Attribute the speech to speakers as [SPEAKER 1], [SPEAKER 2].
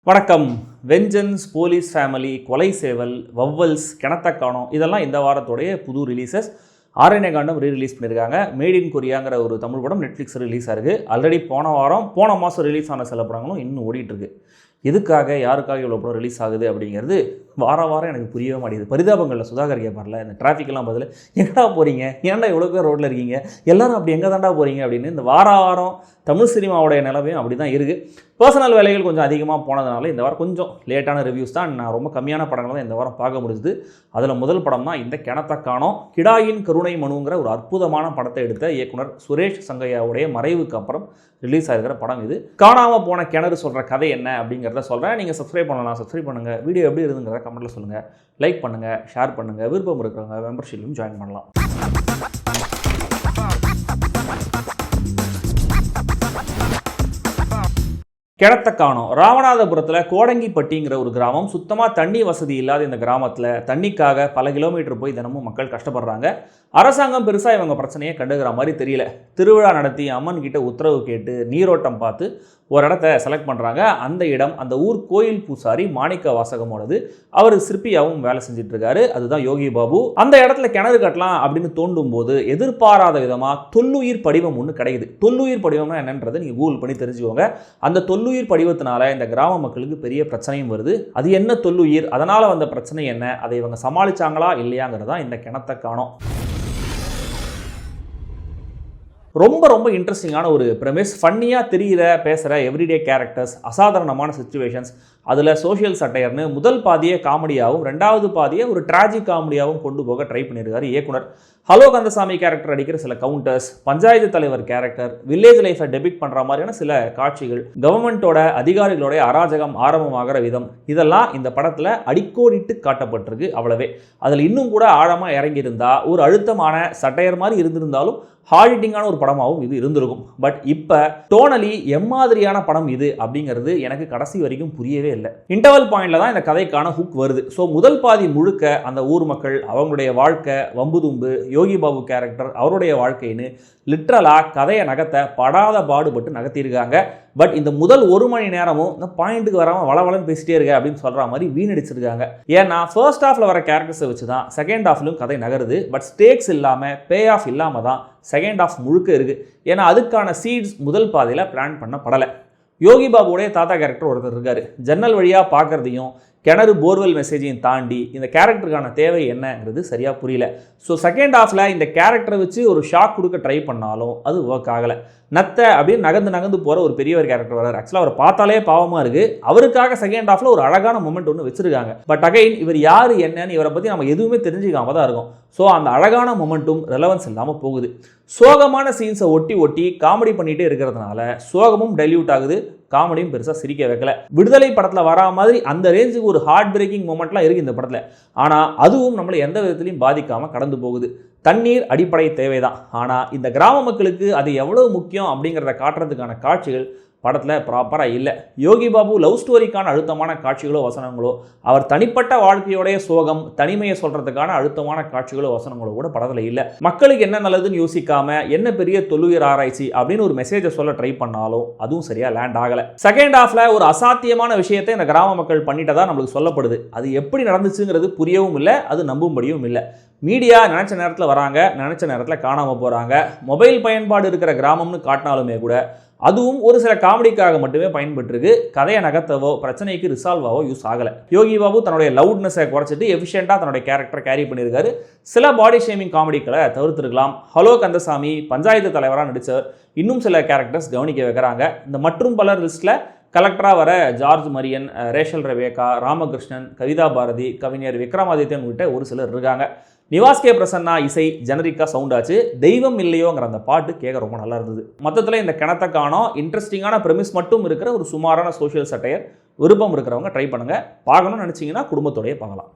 [SPEAKER 1] வணக்கம். Vengeance, police family, கொலை சேவல், வவ்வல்ஸ், கிணத்தக்கானம் இதெல்லாம் இந்த வாரத்தோடைய புது ரிலீசஸ். ஆரண்யகாண்டம் ரீரிலீஸ் பண்ணியிருக்காங்க. மேட் இன் கொரியாங்கிற ஒரு தமிழ் படம் நெட்ஃப்ளிக்ஸ் ரிலீஸ் ஆயிருக்கு. ஆல்ரெடி போன மாதம் ரிலீஸ் ஆன சில படங்களும் இன்னும் ஓடிட்டுருக்கு. எதுக்காக யாருக்காக இவ்வளோ படம் ரிலீஸ் ஆகுது அப்படிங்கிறது வாரம் எனக்கு புரியவே மாட்டேங்குது. பரிதாபங்களில் சுதாகர் கேட்பார்ல, இந்த டிராஃபிக்கெல்லாம் பதில் எங்கடா போகிறீங்க, ஏன்டா இவ்வளோ பேர் ரோட்டில் இருக்கீங்க, எல்லோரும் அப்படி எங்கே தாண்டா போகிறீங்க அப்படின்னு இந்த வாரம் தமிழ் சினிமாவோடைய நிலவையும் அப்படி தான் இருக்குது. பர்சனல் வேலைகள் கொஞ்சம் அதிகமாக போனதுனால இந்த வாரம் கொஞ்சம் லேட்டான ரிவ்யூஸ் தான். நான் ரொம்ப கம்மியான படங்கள் தான் இந்த வாரம் பார்க்க முடிஞ்சுது. அதில் முதல் படம் தான் இந்த கிணத்தக்கானம். கிடாயின் கருணை மனுங்கிற ஒரு அற்புதமான படத்தை எடுத்த இயக்குனர் சுரேஷ் சங்கையாவுடைய மறைவுக்கு அப்புறம் ரிலீஸ் ஆகிருக்கிற படம் இது. காணாமல் போன கிணறு சொல்கிற கதை என்ன அப்படிங்கிறத சொல்கிறேன். நீங்கள் சப்ஸ்கிரைப் பண்ணலாம், சப்ஸ்கிரைப் பண்ணுங்கள். வீடியோ எப்படி இருந்துங்கிறத கமெண்ட்டில் சொல்லுங்கள். லைக் பண்ணுங்கள், ஷேர் பண்ணுங்கள். விருப்பம் இருக்கிறவங்க மெம்பர்ஷிப்லையும் ஜாயின் பண்ணலாம். கிணத்தக்கானம் ராமநாதபுரத்தில் கோடங்கிப்பட்டிங்கிற ஒரு கிராமம். சுத்தமாக தண்ணி வசதி இல்லாத இந்த கிராமத்தில் தண்ணிக்காக பல கிலோமீட்டர் போய் தினமும் மக்கள் கஷ்டப்படுறாங்க. அரசாங்கம் பெருசாக இவங்க பிரச்சனையை கண்டுக்கிற மாதிரி தெரியல. திருவிழா நடத்தி அம்மன் கிட்ட உத்தரவு கேட்டு நீரோட்டம் பார்த்து ஒரு இடத்த செலக்ட் பண்ணுறாங்க. அந்த இடம் அந்த ஊர் கோயில் பூசாரி மாணிக்க வாசகமோடது. அவர் சிற்பியாகவும் வேலை செஞ்சிட்ருக்காரு. அதுதான் யோகி பாபு. அந்த இடத்துல கிணறு கட்டலாம் அப்படின்னு தோண்டும் போது எதிர்பாராத விதமாக தொல்லுயிர் படிவம் ஒன்று கிடைக்குது. தொல்லுயிர் படிவம்னா என்னன்றது நீங்கள் கூகுள் பண்ணி தெரிஞ்சுக்கோங்க. அந்த தொல்லுயிர் படிவத்தினால இந்த கிராம மக்களுக்கு பெரிய பிரச்சனையும் வருது. அது என்ன தொல்லுயிர், அதனால் வந்த பிரச்சனை என்ன, அதை இவங்க சமாளிச்சாங்களா இல்லையாங்கிறதா இந்த கிணத்தக்கானம். ரொம்ப இன்ட்ரெஸ்டிங்கான ஒரு ப்ரெமிஸ். ஃபன்னியாக தெரிகிற பேசுகிற எவ்ரிடே கேரக்டர்ஸ், அசாதாரணமான சிச்சுவேஷன்ஸ், அதில் சோஷியல் சட்டையர்னு முதல் பாதியை காமெடியாகவும் ரெண்டாவது பாதியை ஒரு ட்ராஜிக் காமெடியாகவும் கொண்டு போக ட்ரை பண்ணியிருக்காரு இயக்குனர். ஹலோ கந்தசாமி கேரக்டர் அடிக்கிற சில கவுண்டர்ஸ், பஞ்சாயத்து தலைவர் கேரக்டர், வில்லேஜ் லைஃப்பை டெபிக்ட் பண்ணுற மாதிரியான சில காட்சிகள், கவர்மெண்ட்டோட அதிகாரிகளுடைய அராஜகம் ஆரம்பமாகிற விதம், இதெல்லாம் இந்த படத்தில் அடிக்கோடிட்டு காட்டப்பட்டிருக்கு. அவ்வளவே. அதில் இன்னும் கூட ஆழமாக இறங்கியிருந்தா ஒரு அழுத்தமான சட்டையர் மாதிரி இருந்திருந்தாலும் ஹார்டிங்கான ஒரு படமாகவும் இது இருந்திருக்கும். பட் இப்போ டோனலி எம்மாதிரியான படம் இது அப்படிங்கிறது எனக்கு கடைசி வரைக்கும் புரியவே இல்லை. இன்டர்வல் பாயிண்டில் தான் இந்த கதைக்கான ஹுக் வருது. ஸோ முதல் பாதி முழுக்க அந்த ஊர் மக்கள், அவங்களுடைய வாழ்க்கை, வம்புதும்பு, யோகி பாபு கேரக்டர், அவருடைய வாழ்க்கைன்னு லிட்ரலாக கதையை நகத்தை படாத பாடுபட்டு நகர்த்தியிருக்காங்க. பட் இந்த முதல் ஒரு மணி நேரமும் இந்த பாயிண்ட்டுக்கு வராமல் வளவலன்னு பேசிட்டே இருக்க அப்படின்னு சொல்கிற மாதிரி வீணடிச்சிருக்காங்க. ஏன்னா ஃபர்ஸ்ட் ஹாஃபில் வர கேரக்டர்ஸை வச்சு தான் செகண்ட் ஹாஃப்லையும் கதை நகருது. பட் ஸ்டேக்ஸ் இல்லாமல், பே ஆஃப் இல்லாமல் தான் செகண்ட் ஹாஃப் முழுக்க இருக்குது. ஏன்னா அதுக்கான சீட்ஸ் முதல் பாதையில் பிளான் பண்ணப்படலை. யோகி பாபுடைய தாத்தா கேரக்டர் ஒருத்தர் இருக்கார். ஜன்னல் வழியாக பார்க்குறதையும் கிணறு போர்வெல் மெசேஜையும் தாண்டி இந்த கேரக்டருக்கான தேவை என்னங்கிறது சரியாக புரியல. ஸோ செகண்ட் ஹாஃபில் இந்த கேரக்டரை வச்சு ஒரு ஷாக் கொடுக்க ட்ரை பண்ணாலும் அது ஒர்க் ஆகலை. நத்தை அப்படின்னு நகர்ந்து போகிற ஒரு பெரியவர் கேரக்டர் வரார். ஆக்சுவலாக அவர் பார்த்தாலே பாவமாக இருக்குது. அவருக்காக செகண்ட் ஹாஃபில் ஒரு அழகான மொமெண்ட் ஒன்று வச்சுருக்காங்க. பட் அகைன் இவர் யார் என்னன்னு இவரை பற்றி நம்ம எதுவுமே தெரிஞ்சுக்காம தான் இருக்கும். ஸோ அந்த அழகான மொமெண்ட்டும் ரெலவன்ஸ் இல்லாமல் போகுது. சோகமான சீன்ஸை ஒட்டி காமெடி பண்ணிகிட்டே இருக்கிறதுனால சோகமும் டைல்யூட் ஆகுது, காமெடியும் பெருசாக சிரிக்க வைக்கல. விடுதலை படத்தில் வரா மாதிரி அந்த ரேஞ்சுக்கு ஒரு ஹார்ட் பிரேக்கிங் மொமெண்ட்லாம் இருக்குது இந்த படத்தில். ஆனால் அதுவும் நம்மளை எந்த விதத்துலையும் பாதிக்காமல் கடந்து போகுது. தண்ணீர் அடிப்படை தேவைதான். ஆனால் இந்த கிராம மக்களுக்கு அது எவ்வளவு முக்கியம் அப்படிங்கிறத காட்டுறதுக்கான காட்சிகள் படத்தில் ப்ராப்பராக இல்லை. யோகி பாபு லவ் ஸ்டோரிக்கான அழுத்தமான காட்சிகளோ வசனங்களோ, அவர் தனிப்பட்ட வாழ்க்கையோடைய சோகம், தனிமையை சொல்கிறதுக்கான அழுத்தமான காட்சிகளோ வசனங்களோ கூட படத்தில் இல்லை. மக்களுக்கு என்ன நல்லதுன்னு யோசிக்காம என்ன பெரிய தொல்லுயிர் ஆராய்ச்சி அப்படின்னு ஒரு மெசேஜை சொல்ல ட்ரை பண்ணாலும் அதுவும் சரியாக லேண்ட் ஆகலை. செகண்ட் ஹாஃபில் ஒரு அசாத்தியமான விஷயத்தை இந்த கிராம மக்கள் பண்ணிட்டதா நம்மளுக்கு சொல்லப்படுது. அது எப்படி நடந்துச்சுங்கிறது புரியவும் இல்லை, அது நம்பும்படியும் இல்லை. மீடியா நினச்ச நேரத்தில் வராங்க, நினச்ச நேரத்தில் காணாமல் போகிறாங்க. மொபைல் பயன்பாடு இருக்கிற கிராமம்னு காட்டினாலுமே கூட அதுவும் ஒரு சில காமெடிக்காக மட்டுமே பயன்பட்டுருக்கு. கதையை நகர்த்தவோ பிரச்சனைக்கு ரிசால்வாவோ யூஸ் ஆகலை. யோகி பாபு தன்னுடைய லவுட்னஸை குறைச்சிட்டு எஃபிஷியண்டாக தன்னுடைய கேரக்டரை கேரி பண்ணியிருக்காரு. சில பாடி ஷேமிங் காமெடிக்களை தவிர்த்துருக்கலாம். ஹலோ கந்தசாமி பஞ்சாயத்து தலைவராக நடித்தவர் இன்னும் சில கேரக்டர்ஸ் கவனிக்க வைக்கிறாங்க. இந்த மற்றும் பலர் லிஸ்ட்டில் கலெக்டராக வர George Marian, Rachel Rebecca, Ramakrishnan, Kavitha Bharathi, கவிஞர் விக்ரமாதித்யன் உள்ளிட்ட ஒரு சிலர் இருக்காங்க. நிவாஸ் கே பிரசன்னா இசை ஜெனரிக்காக சவுண்ட் ஆச்சு. தெய்வம் இல்லையோங்கிற அந்த பாட்டு கேட்க ரொம்ப நல்லா இருந்தது. மொத்தத்தில் இந்த கிணத்தக்கானம் இன்ட்ரெஸ்டிங்கான ப்ரெமிஸ் மட்டும் இருக்கிற ஒரு சுமாரான சோஷியல் சட்டையர். விருப்பம் இருக்கிறவங்க ட்ரை பண்ணுங்கள். பார்க்கணும்னு நினச்சிங்கன்னா குடும்பத்தோடையே பார்க்கலாம்.